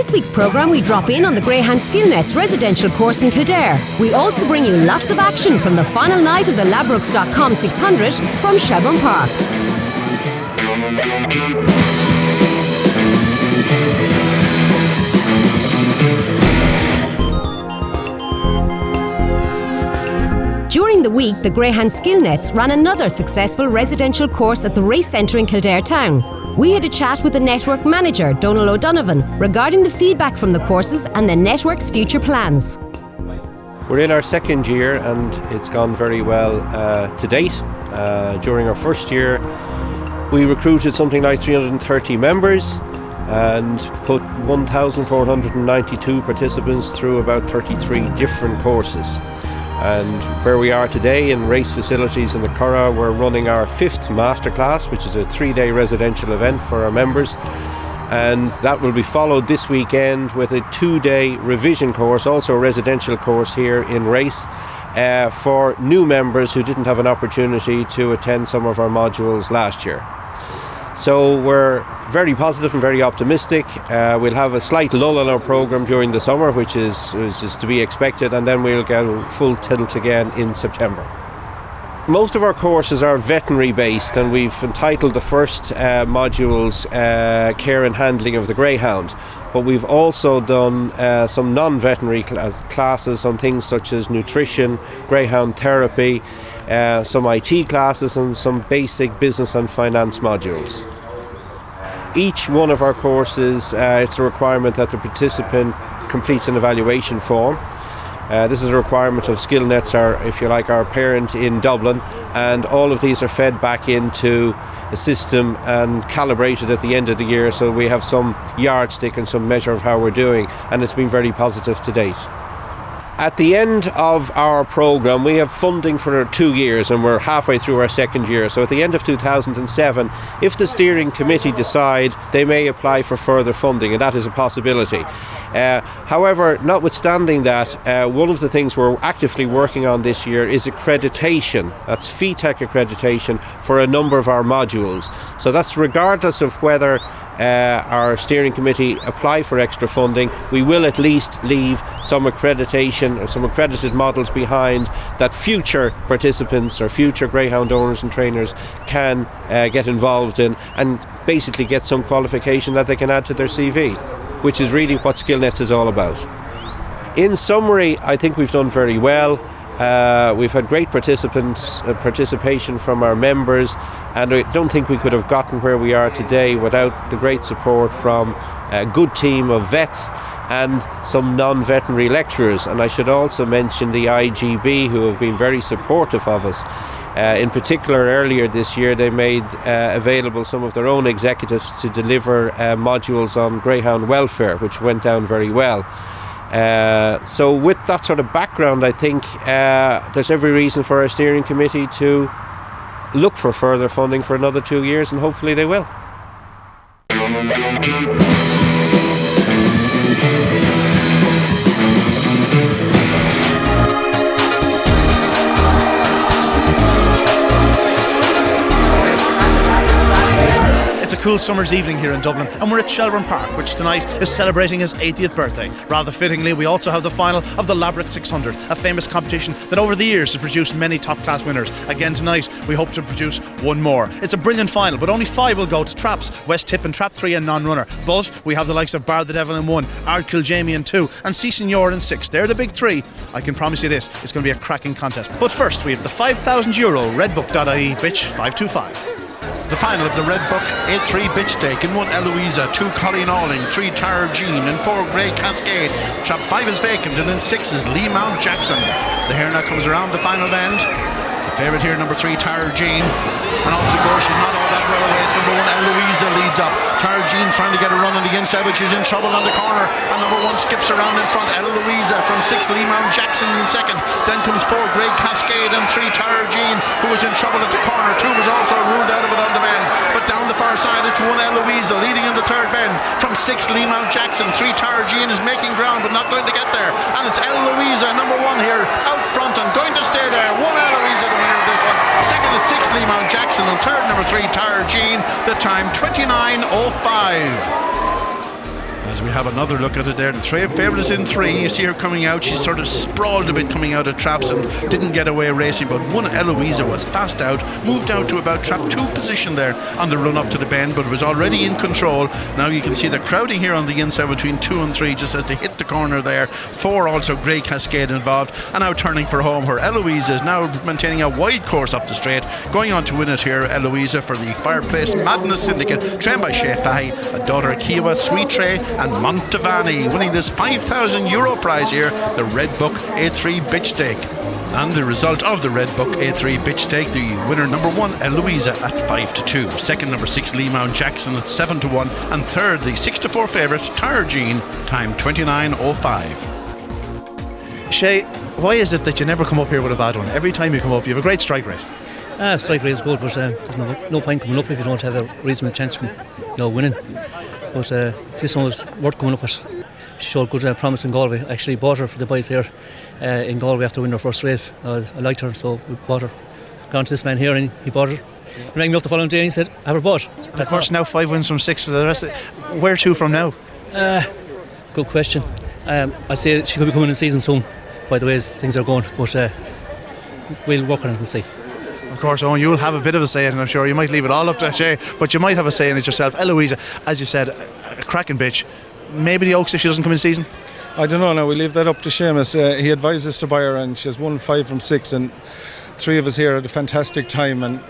this week's programme, we drop in on the Greyhound Skillnet's residential course in Kildare. We also bring you lots of action from the final night of the Ladbrokes.com 600 from Shelbourne Park. During the week, the Greyhound Skillnets ran another successful residential course at the race centre in Kildare town. We had a chat with the network manager, Donal O'Donovan, regarding the feedback from the courses and the network's future plans. We're in our second year and it's gone very well to date. During our first year, we recruited something like 330 members and put 1,492 participants through about 33 different courses. And where we are today in race facilities in the Curragh, we're running our 5th masterclass, which is a 3-day residential event for our members. And that will be followed this weekend with a 2-day revision course, also a residential course here in Race, for new members who didn't have an opportunity to attend some of our modules last year. So we're very positive and very optimistic. We'll have a slight lull in our programme during the summer, which is to be expected, and then we'll get full tilt again in September. Most of our courses are veterinary based, and we've entitled the first modules Care and Handling of the Greyhound. But we've also done some non-veterinary classes on things such as nutrition, greyhound therapy, some IT classes and some basic business and finance modules. Each one of our courses, it's a requirement that the participant completes an evaluation form. This is a requirement of Skillnets, if you like, our parent in Dublin, and all of these are fed back into a system and calibrated at the end of the year, so we have some yardstick and some measure of how we're doing, and it's been very positive to date. At the end of our programme, we have funding for 2 years and we're halfway through our second year. So at the end of 2007, if the steering committee decide, they may apply for further funding, and that is a possibility. However, notwithstanding that, one of the things we're actively working on this year is accreditation. That's FETEC accreditation for a number of our modules. So that's regardless of whether our steering committee apply for extra funding, we will at least leave some accreditation or some accredited models behind that future participants or future greyhound owners and trainers can get involved in, and basically get some qualification that they can add to their CV, which is really what Skillnets is all about. In summary, I think we've done very well. We've had great participation from our members, and I don't think we could have gotten where we are today without the great support from a good team of vets and some non-veterinary lecturers. And I should also mention the IGB, who have been very supportive of us. In particular, earlier this year they made available some of their own executives to deliver modules on greyhound welfare, which went down very well. So with that sort of background, I think there's every reason for our steering committee to look for further funding for another 2 years, and hopefully they will. It's a cool summer's evening here in Dublin, and we're at Shelbourne Park, which tonight is celebrating his 80th birthday. Rather fittingly, we also have the final of the Ladbrokes 600, a famous competition that over the years has produced many top-class winners. Again tonight, we hope to produce one more. It's a brilliant final, but only 5 will go to traps: West Tip in trap 3 and non-runner. But we have the likes of Bar the Devil in 1, ARDKILL JAMIE in 2, and C Signor in 6. They're the big 3. I can promise you this, it's going to be a cracking contest. But first, we have the €5,000 Redbook.ie Bitch 525. The final of the Red Book, A3 Bitch Stake, in 1 ELOUISA, 2 Colleen Alling, 3 Tara Jean, and 4 Grey Cascade. Trap 5 is vacant, and in 6 is Lee Mount Jackson. So the hare now comes around the final bend. The favourite here, number 3, Tara Jean. And off to go, she's not all that well away. It's number 1, ELOUISA leads up. Tara Jean trying to get a run on the inside, but she's in trouble on the corner. And number 1 skips around in front, ELOUISA from 6, Lee Mount Jackson in second. Then comes 4, Grey Cascade, and 3, Tara Jean, who was in trouble at the corner. 2 was also ruled out of it on the bend. But down the far side, it's 1, ELOUISA leading in the third bend. From 6, Lee Mount Jackson. 3, Tara Jean is making ground, but not going to get there. And it's ELOUISA, number 1 here, out front and going to stay there. 1, ELOUISA, the winner of this one. Second is 6, Lee Mount Jackson, and third, number 3, Tara Jean. The time 29:05. As we have another look at it there. The favourite is in 3. You see her coming out. She's sort of sprawled a bit coming out of traps and didn't get away racing, but one ELOUISA was fast out, moved out to about trap 2 position there on the run up to the bend, but was already in control. Now you can see the crowding here on the inside between 2 and 3 just as they hit the corner there. 4 also Grey Cascade involved, and now turning for home. Her ELOUISA is now maintaining a wide course up the straight, going on to win it here. ELOUISA for the Fireplace Madness Syndicate, trained by Shea Fahy, a daughter of Kiowa, Sweet Tray and Montavani, winning this €5,000 prize here, the Red Book A3 Bitch Stake. And the result of the Red Book A3 Bitch Stake, the winner number 1 ELOUISA at 5-2, second number 6 Leamount Jackson at 7-1, and third the 6-4 favourite Tara Jean, time 29:05. Shay, why is it that you never come up here with a bad one? Every time you come up, you have a great strike rate. Strike rate is good, but there's no point coming up if you don't have a reasonable chance of winning. But this one was worth coming up with. She showed good promise in Galway. I actually bought her for the boys here in Galway after winning her first race. I liked her, so we bought her. Gone to this man here and he bought her. He rang me up the following day and he said, have her bought. Of course, now 5 wins from 6. The rest, where to from now? Good question. I'd say she could be coming in season soon, by the way things are going. But we'll work on it, we'll see. Of course, Owen, you'll have a bit of a say in it, I'm sure. You might leave it all up to Shay, but you might have a say in it yourself. ELOUISA, as you said, a cracking bitch. Maybe the Oaks if she doesn't come in season? I don't know now, we leave that up to Seamus. He advised us to buy her and she has won 5 from 6 and 3 of us here had a fantastic time, and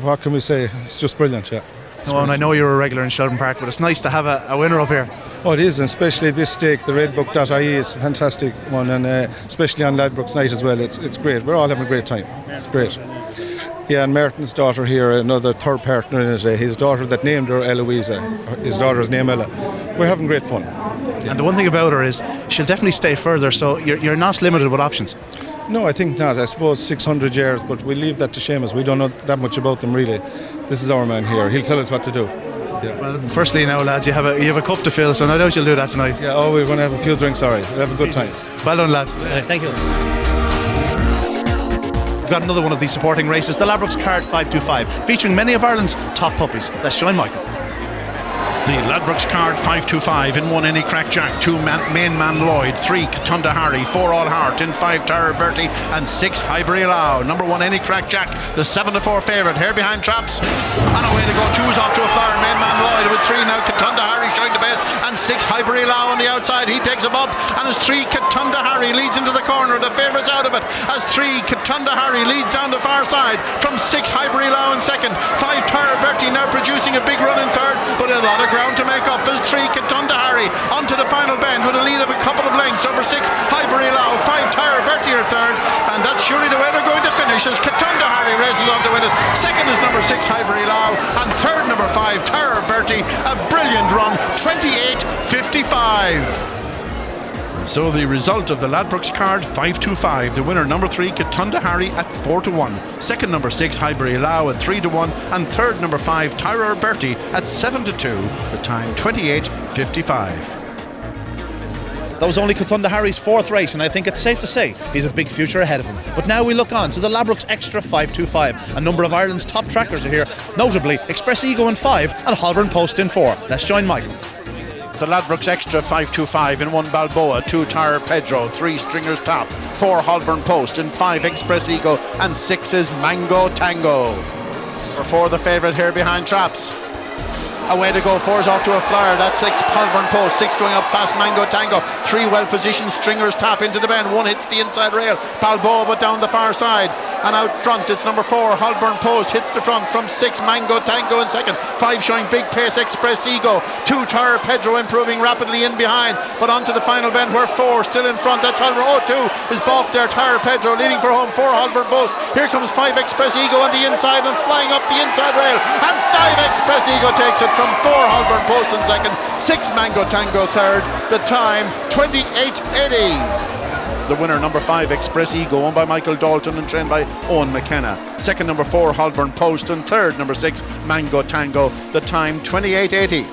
what can we say, it's just brilliant, yeah. And I know you're a regular in Shelbourne Park, but it's nice to have a winner up here. Oh, it is, and especially this stake, the redbook.ie, is a fantastic one, and especially on Ladbrokes night as well. It's great, we're all having a great time, it's great. Yeah, and Merton's daughter here, another third partner in it, his daughter that named her ELOUISA, his daughter's name Ella. We're having great fun. And the one thing about her is she'll definitely stay further, so you're not limited with options. No, I think not. I suppose 600 years, but we leave that to Seamus. We don't know that much about them really. This is our man here. He'll tell us what to do. Yeah. Well, firstly now, lads, you have a cup to fill, so no doubt you'll do that tonight. Yeah, we're going to have a few drinks, sorry. We'll have a good time. Well done, lads. Thank you. We've got another one of these supporting races, the Ladbrokes Card 525, featuring many of Ireland's top puppies. Let's join Michael. The Ladbrokes Card 525 in 1 Any Crack Jack, 2 Main Man Lloyd, 3 Catunda Harry, 4 All Heart, in 5 Tara Bertie and 6 Highbury Lau. Number 1 Any Crack Jack, the 7-4 favourite, here behind traps. And away to go, 2 is off to a flyer, Main Man Lloyd with 3 now Catunda Harry showing the best, and 6 Highbury Lau on the outside. He takes him up, and as 3 Catunda Harry leads into the corner, the favourite's out of it, as 3 Catunda Harry leads down the far side from 6 Highbury Lau in second, 5 Tara Bertie now producing a big run in third, but a lot of ground to make up as 3 Catunda Harry onto the final bend with a lead of a couple of lengths over 6 Highbury Lau, 5 Tara Bertie are third, and that's surely the way they're going to finish as Catunda Harry races on to win it. Second is number 6 Highbury Lau, and third number 5 Tara Bertie. A brilliant run, 28:55. So the result of the Ladbrokes Card 525, the winner number 3 Catunda Harry at 4-1, second number 6 Highbury Lau at 3-1, and third number 5 Tara Bertie at 7-2, the time 28:55. That was only Catunda Harry's 4th race, and I think it's safe to say he's a big future ahead of him. But now we look on to the Ladbrokes Extra 525. A number of Ireland's top trackers are here, notably Express Ego in 5 and Holborn Post in 4. Let's join Michael. The Ladbrokes Extra 525 in 1 Balboa, 2 Tara Pedro, 3 Stringers Top, 4 Holborn Post, in 5 Express Ego, and 6 is Mango Tango. For 4 the favourite here behind traps. Away to go, 4 is off to a flyer, that's 6 Holborn Post, 6 going up fast Mango Tango, 3 well positioned Stringers Top into the bend, 1 hits the inside rail, Balboa but down the far side, and out front it's number 4 Holborn Post hits the front from 6 Mango Tango in second, 5 showing big pace Express Ego, 2 Tara Pedro improving rapidly in behind, but onto the final bend where 4 still in front, that's Holborn, 2 is balked there, Tara Pedro leading for home, 4 Holborn Post, here comes 5 Express Ego on the inside and flying up the inside rail, and 5 Express Ego takes it from 4 Holborn Post in second, 6 Mango Tango third, the time 28:80. The winner number 5 Express Ego, owned by Michael Dalton and trained by Owen McKenna. Second number 4 Holborn Post, and third number 6 Mango Tango, the time 28:80.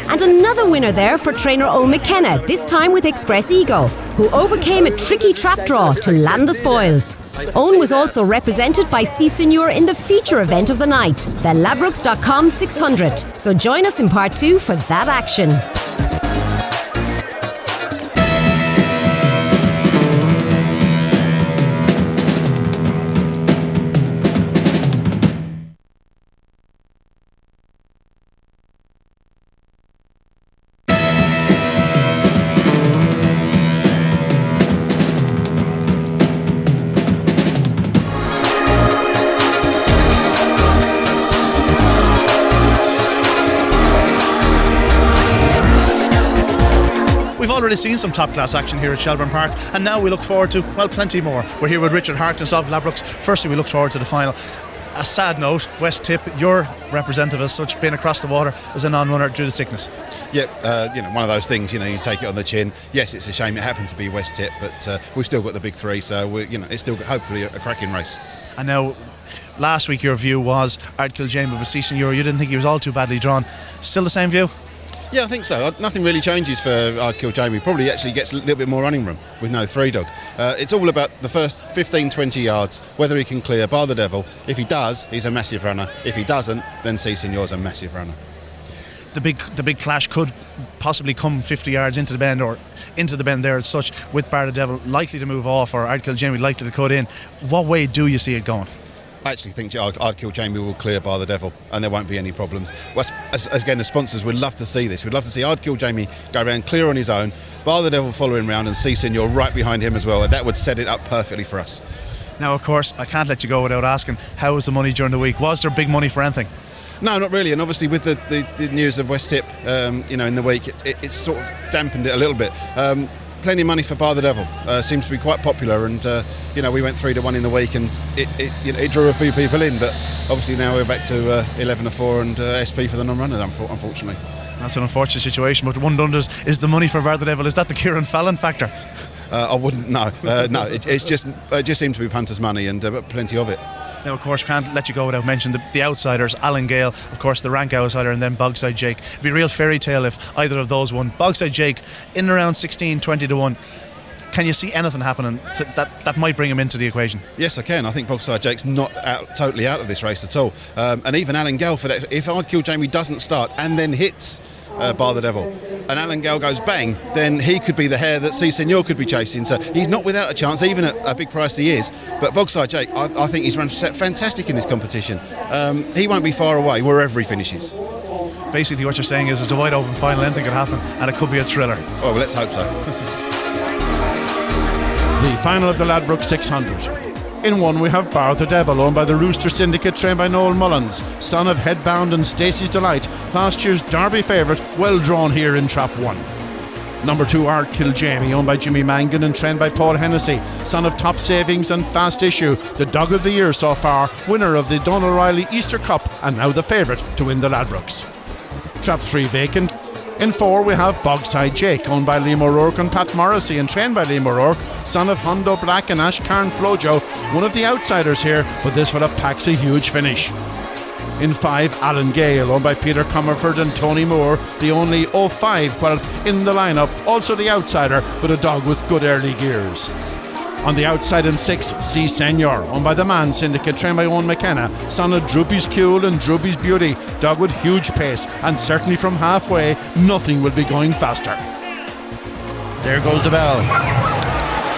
And another winner there for trainer Owen McKenna, this time with Express Ego, who overcame a tricky trap draw to land the spoils. Owen was also represented by C Senior in the feature event of the night, the Ladbrokes.com 600. So join us in part 2 for that action. already seen some top-class action here at Shelbourne Park, and now we look forward to, well, plenty more. We're here with Richard Harkness of Ladbrokes. Firstly, we look forward to the final. A sad note, West Tip, your representative as such, being across the water as a non-runner due to sickness. Yep, one of those things, you take it on the chin. Yes, it's a shame it happened to be West Tip, but we've still got the big three, so it's still hopefully a cracking race. And now, last week your view was ARDKILL JAMIE with C Senior. You didn't think he was all too badly drawn. Still the same view? Yeah, I think so. Nothing really changes for ARDKILL JAMIE. Probably actually gets a little bit more running room with no three dog. It's all about the first 15-20 yards, whether he can clear bar the devil. If he does, he's a massive runner. If he doesn't, then C Senor's a massive runner. The big clash could possibly come 50 yards into the bend, or into the bend there as such, with Bar the Devil likely to move off or ARDKILL JAMIE likely to cut in. What way do you see it going? I actually think ARDKILL JAMIE will clear Bar the Devil and there won't be any problems. Well, again, the sponsors would love to see this. We'd love to see ARDKILL JAMIE go around clear on his own, Bar the Devil following round, and C Senor right behind him as well. That would set it up perfectly for us. Now, of course, I can't let you go without asking, how was the money during the week? Was there big money for anything? No, not really, and obviously with the news of West Tip, in the week, it's sort of dampened it a little bit. Plenty of money for Bar the Devil. Seems to be quite popular, and we went 3-1 in the week, and it drew a few people in. But obviously now we're back to 11-4 and SP for the non-runners, unfortunately. That's an unfortunate situation. But one wonders, is the money for Bar the Devil, is that the Kieran Fallon factor? I wouldn't. No, it just seemed to be punters' money, and plenty of it. Now, of course, can't let you go without mentioning the outsiders, Alan Gale, of course, the rank outsider, and then Bogside Jake. It'd be a real fairy tale if either of those won. Bogside Jake, in and around 16-20-1. Can you see anything happening that might bring him into the equation? Yes, I can. I think Bogside Jake's not totally out of this race at all. And even Alan Gale, for that, if ARDKILL JAMIE doesn't start and then hits Bar the Devil, and Alan Gale goes bang, then he could be the hare that C Senor could be chasing. So he's not without a chance, even at a big price he is. But Bogside Jake, I think he's run fantastic in this competition. He won't be far away wherever he finishes. Basically what you're saying is there's a wide open final, anything could happen, and it could be a thriller. Oh, well, let's hope so. The final of the Ladbrokes 600. In one we have Bar the Devil, owned by the Rooster Syndicate, trained by Noel Mullins, son of Headbound and Stacey's Delight, last year's Derby favourite, well drawn here in Trap 1. Number 2, ARDKILL JAMIE, owned by Jimmy Mangan and trained by Paul Hennessy, son of Top Savings and Fast Issue, the dog of the year so far, winner of the Donald Riley Easter Cup, and now the favourite to win the Ladbrokes. Trap 3 vacant. In 4 we have Bogside Jake, owned by Liam O'Rourke and Pat Morrissey and trained by Liam O'Rourke, son of Hondo Black and Ashcarn Flojo, one of the outsiders here, but this one packs a huge finish. In 5, Alan Gale, owned by Peter Comerford and Tony Moore, the only 05 in the lineup, also the outsider, but a dog with good early gears. On the outside in 6, C Senor, owned by the Man Syndicate, trained by Owen McKenna, son of Droopy's Cool and Droopy's Beauty, dog with huge pace, and certainly from halfway, nothing will be going faster. There goes the bell.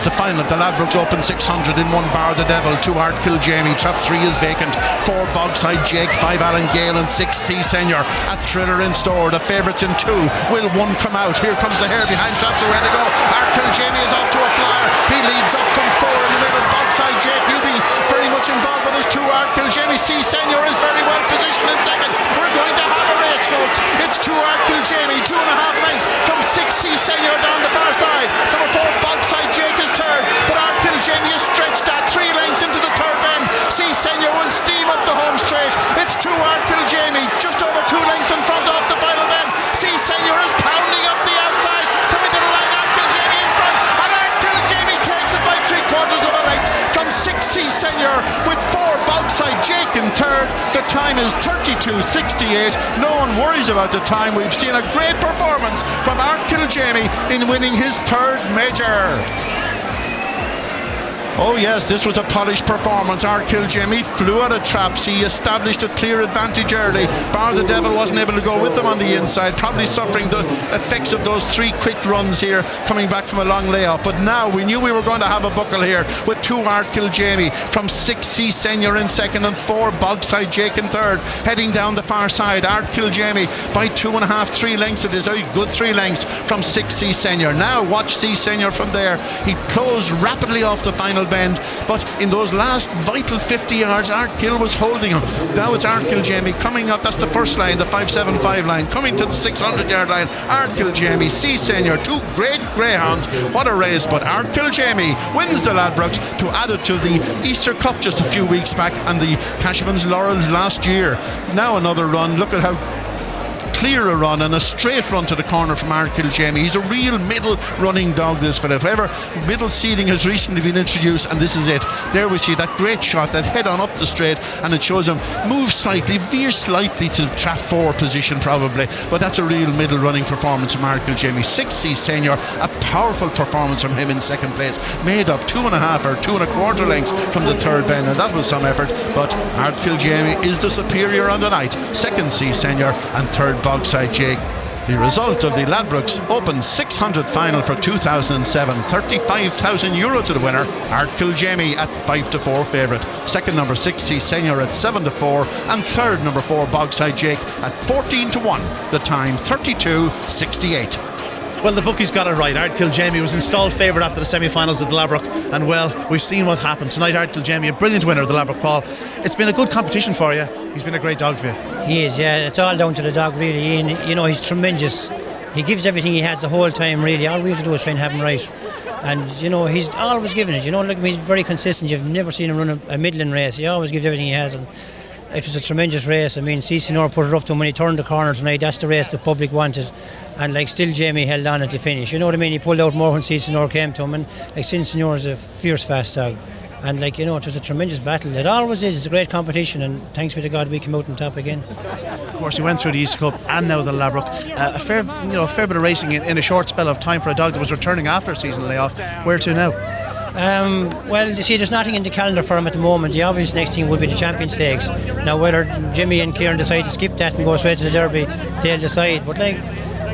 It's the final of the Ladbrokes Open 600 in 1, Bar the Devil, 2 ARDKILL JAMIE, Trap 3 is vacant, 4 Bogside Jake, 5 Alan Gale and 6 C Senor. A thriller in store, the favourites in 2. Will one come out? Here comes the hare behind Traps, away to go. ARDKILL JAMIE is off to a flyer. He leads up from 4 in the middle. Bogside Jake, he'll be very much involved with his 2 ARDKILL JAMIE. C Senor is very well positioned in second. We're going to have a race, folks. It's 2 ARDKILL JAMIE, 2.5 lengths from 6 C Senor down the far side. Number 4 Bogside Jake is third, but ARDKILL JAMIE is stretched at 3 lengths into the third bend. C Senor will steam up the home straight. It's 2 ARDKILL JAMIE, just over 2 lengths in front off the final bend. C Senor is pounding up the outside, coming to the line. ARDKILL JAMIE in front, and ARDKILL JAMIE takes it by 3/4 of a length from 6 C Senor with 4 Bogside Jake in third. The time is 32.68. No one worries about the time. We've seen a great performance from ARDKILL JAMIE in winning his 3rd major. Oh yes, this was a polished performance. ARDKILL JAMIE flew out of traps. He established a clear advantage early. Bar the Devil wasn't able to go with them on the inside, probably suffering the effects of those 3 quick runs here, coming back from a long layoff. But now we knew we were going to have a buckle here with 2 ARDKILL JAMIE from 6 C Senor in second and 4 Bogside Jake in third. Heading down the far side, ARDKILL JAMIE by 2.5, 3 lengths. It is a good 3 lengths from 6 C Senor. Now watch C Senor from there. He closed rapidly off the final final bend, but in those last vital 50 yards, ARDKILL was holding him. Now it's ARDKILL Jamie coming up. That's the first line, the 575 line, coming to the 600-yard line. ARDKILL Jamie, C Senior, two great greyhounds. What a race! But ARDKILL Jamie wins the Ladbrokes to add it to the Easter Cup just a few weeks back and the Cashman's Laurels last year. Now another run. Look at how clear a run and a straight run to the corner from ARDKILL Jamie. He's a real middle running dog, this fella. However, middle seating has recently been introduced, and this is it. There we see that great shot, that head on up the straight, and it shows him move slightly, veer slightly to trap 4 position probably, but that's a real middle running performance from ARDKILL Jamie. 6C Senior, a powerful performance from him in second place, made up 2.5 or 2.25 lengths from the third bend, and that was some effort, but ARDKILL Jamie is the superior on the night. Second C Senior and third Bogside Jake. The result of the Ladbrokes Open 600 final for 2007, €35,000 to the winner, ARDKILL Jamie at 5-4 favourite. Second, number 6C Senior at 7-4, and third, number 4 Bogside Jake at 14-1. The time 32.68. Well, the bookies got it right. ARDKILL Jamie was installed favourite after the semi-finals of the Ladbroke, and well, we've seen what happened tonight. ARDKILL Jamie, a brilliant winner of the Ladbroke, Paul. It's been a good competition for you. He's been a great dog for you. He is, yeah. It's all down to the dog, really. You know, he's tremendous. He gives everything he has the whole time, really. All we have to do is try and have him right. And, you know, he's always giving it. You know, look, he's very consistent. You've never seen him run a middling race. He always gives everything he has. And it was a tremendous race. I mean, CCNR put it up to him when he turned the corner tonight. That's the race the public wanted. And, like, still Jamie held on at the finish. You know what I mean? He pulled out more when CCNR came to him. And, like, CCNR is a fierce, fast dog. And, like, you know, it was a tremendous battle. It always is. It's a great competition, and thanks be to God we came out on top again. Of course, you went through the Easter Cup and now the Ladbroke. A fair bit of racing in a short spell of time for a dog that was returning after a season layoff. Where to now? Well, you see, there's nothing in the calendar for him at the moment. The obvious next thing would be the Champion Stakes. Now, whether Jimmy and Kieran decide to skip that and go straight to the Derby, they'll decide. But, like,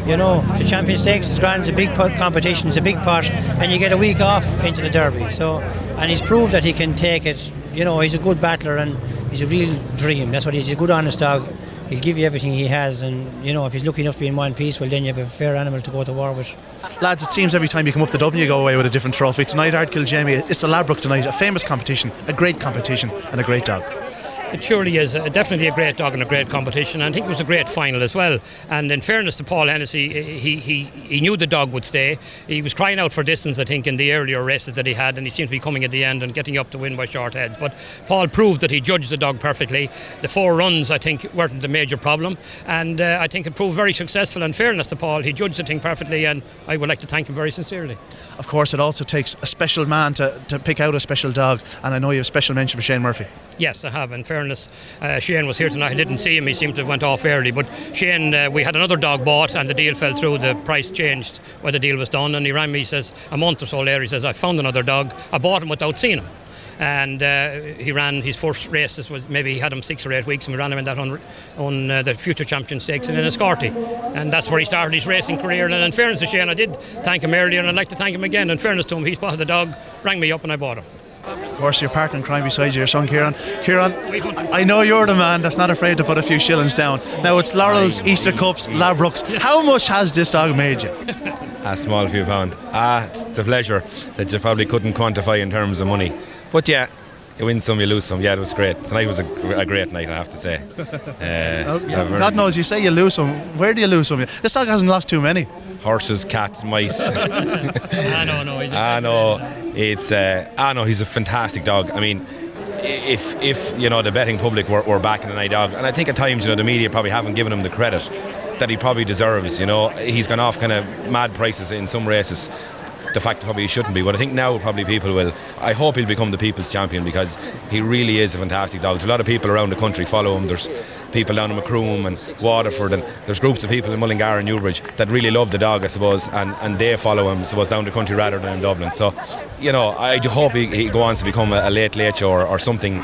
you know, the Champion Stakes is grand, it's a big competition, it's a big pot, and you get a week off into the Derby. So, and he's proved that he can take it. You know, he's a good battler and he's a real dream. That's what he's a good, honest dog. He'll give you everything he has, and, you know, if he's lucky enough to be in one piece, well, then you have a fair animal to go to war with. Lads, it seems every time you come up to Dublin you go away with a different trophy. Tonight, ARDKILL Jamie, it's the Ladbroke tonight, a famous competition, a great competition, and a great dog. It surely is definitely a great dog and a great competition. And I think it was a great final as well. And in fairness to Paul Hennessy, he knew the dog would stay. He was crying out for distance, I think, in the earlier races that he had, and he seemed to be coming at the end and getting up to win by short heads. But Paul proved that he judged the dog perfectly. The 4 runs, I think, weren't the major problem, and I think it proved very successful. In fairness to Paul, he judged the thing perfectly, and I would like to thank him very sincerely. Of course, it also takes a special man to pick out a special dog, and I know you have a special mention for Shane Murphy. Yes, I have. In fairness, Shane was here tonight. I didn't see him. He seemed to have went off early. But Shane, we had another dog bought and the deal fell through. The price changed when the deal was done. And he rang me, he says, a month or so later, he says, I found another dog. I bought him without seeing him. And he ran his first races, maybe he had him 6 or 8 weeks, and we ran him in that on the Future Champion Stakes and in Escorty. And that's where he started his racing career. And in fairness to Shane, I did thank him earlier, and I'd like to thank him again. In fairness to him, he spotted the dog, rang me up, and I bought him. Of course, your partner in crime beside you, your son Kieran. Kieran, I know you're the man that's not afraid to put a few shillings down. Now it's Laurels, Easter Cups, Ladbrokes. How much has this dog made you? A small few pound. It's the pleasure that you probably couldn't quantify in terms of money. But yeah, you win some, you lose some. Yeah, it was great. Tonight was a great night, I have to say. God knows, you say you lose some. Where do you lose some? This dog hasn't lost too many. Horses, cats, mice. No. He's a fantastic dog. I mean, if you know, the betting public were backing an eye dog, and I think at times, you know, the media probably haven't given him the credit that he probably deserves. You know, he's gone off kind of mad prices in some races. The fact probably he shouldn't be, but I think now probably people will. I hope he'll become the people's champion, because he really is a fantastic dog. There's a lot of people around the country follow him. There's people down in Macroom and Waterford, and there's groups of people in Mullingar and Newbridge that really love the dog, I suppose, and they follow him, I suppose, down the country rather than in Dublin. So, you know, I hope he goes on to become a late show or something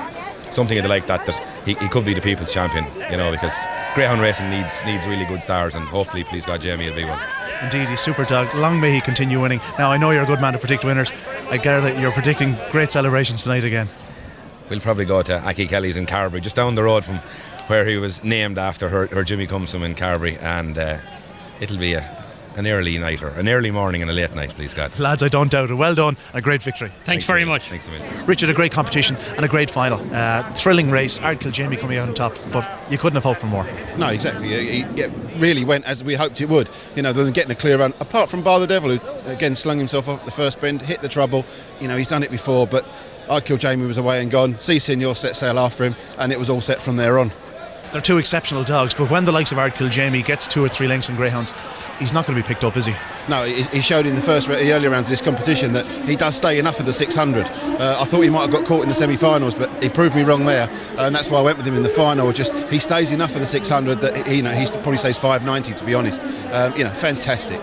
like that he could be the people's champion, you know, because greyhound racing needs really good stars, and hopefully, please God, Jamie will be one. Indeed, he's a super dog. Long may he continue winning. Now, I know you're a good man to predict winners. I gather that you're predicting great celebrations tonight again. We'll probably go to Aki Kelly's in Carberry, just down the road from where he was named after her Jimmy comes from in Carberry, and it'll be a an early nighter, an early morning and a late night, please God. Lads, I don't doubt it. Well done. A great victory. Thanks very much. Thanks a million. Richard, a great competition and a great final. Thrilling race. ARDKILL JAMIE coming out on top, but you couldn't have hoped for more. No, exactly. It really went as we hoped it would. You know, getting a clear run, apart from Bar the Devil, who again slung himself off the first bend, hit the trouble. You know, he's done it before, but ARDKILL JAMIE was away and gone. C Senior set sail after him, and it was all set from there on. They're two exceptional dogs, but when the likes of ARDKILL JAMIE gets 2 or 3 lengths on greyhounds, he's not going to be picked up, is he? No, he showed in the earlier rounds of this competition that he does stay enough of the 600. I thought he might have got caught in the semi-finals, but he proved me wrong there, and that's why I went with him in the final. Just he stays enough of the 600 that he probably stays 590, to be honest. Fantastic.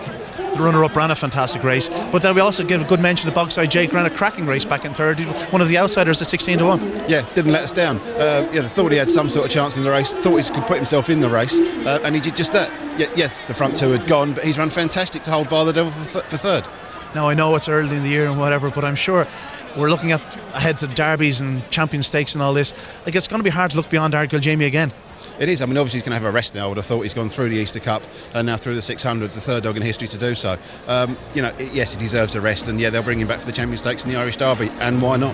The runner-up ran a fantastic race, but then we also give a good mention to Bogside Jake, ran a cracking race back in third. One of the outsiders at 16-1. Yeah, didn't let us down. Thought he had some sort of chance in the race. Thought he could put himself in the race, and he did just that. Yes, the front 2 had gone, but he's run fantastic to hold Bar the Devil for third. Now I know it's early in the year and whatever, but I'm sure we're looking at ahead to derbies and champion stakes and all this. Like, it's going to be hard to look beyond ARDKILL JAMIE again. It is. I mean, obviously he's going to have a rest now. I would have thought he's gone through the Easter Cup and now through the 600, the third dog in history to do so. Yes, he deserves a rest, and they'll bring him back for the Champion Stakes and the Irish Derby, and why not?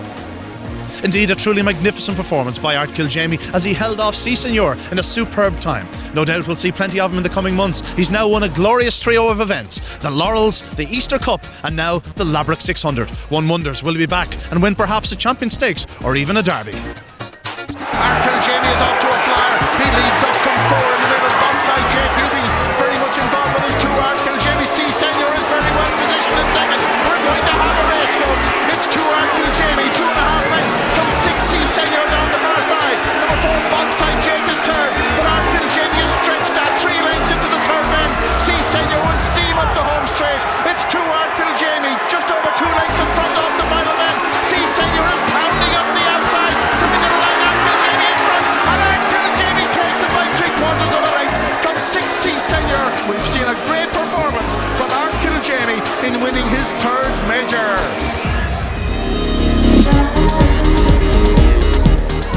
Indeed, a truly magnificent performance by ARDKILL JAMIE as he held off C Senior in a superb time. No doubt we'll see plenty of him in the coming months. He's now won a glorious trio of events: the Laurels, the Easter Cup, and now the Ladbrokes 600. One wonders, will he be back and win perhaps a Champion Stakes or even a Derby? ARDKILL JAMIE is off to a flyer. He leads up from 4 in the middle. Bogside Jake, he'll be very much involved with his 2. ARDKILL JAMIE. C Senior is very well positioned in second. We're going to have a race, folks. It's 2 ARDKILL JAMIE, 2.5 lengths from 6 C Senior down the far side. Number 4 Bogside Jake is third, but ARDKILL JAMIE is stretched at 3 lengths into the third bend. C Senior will steam up the home straight. It's 2 ARDKILL JAMIE, just over 2 lengths in front of the final bend. C Senior is pounding up the outside to the middle line. ARDKILL JAMIE in front, and ARDKILL JAMIE takes it by 3/4 of a length from 6 C Senior. We've seen a great performance from ARDKILL JAMIE in winning his 3rd major.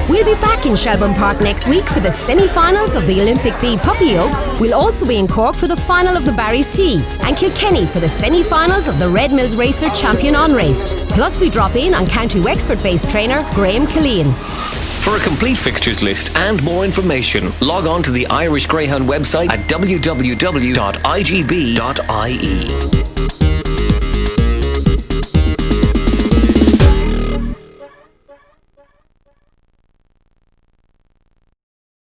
We'll be back in Shelbourne Park next week for the semi-finals of the Olympic B Puppy Oaks. We'll also be in Cork for the final of the Barry's Tea, and Kilkenny for the semi-finals of the Red Mills Racer Champion Unraced. Plus we drop in on County Wexford-based trainer Graham Killeen. For a complete fixtures list and more information, log on to the Irish Greyhound website at www.igb.ie.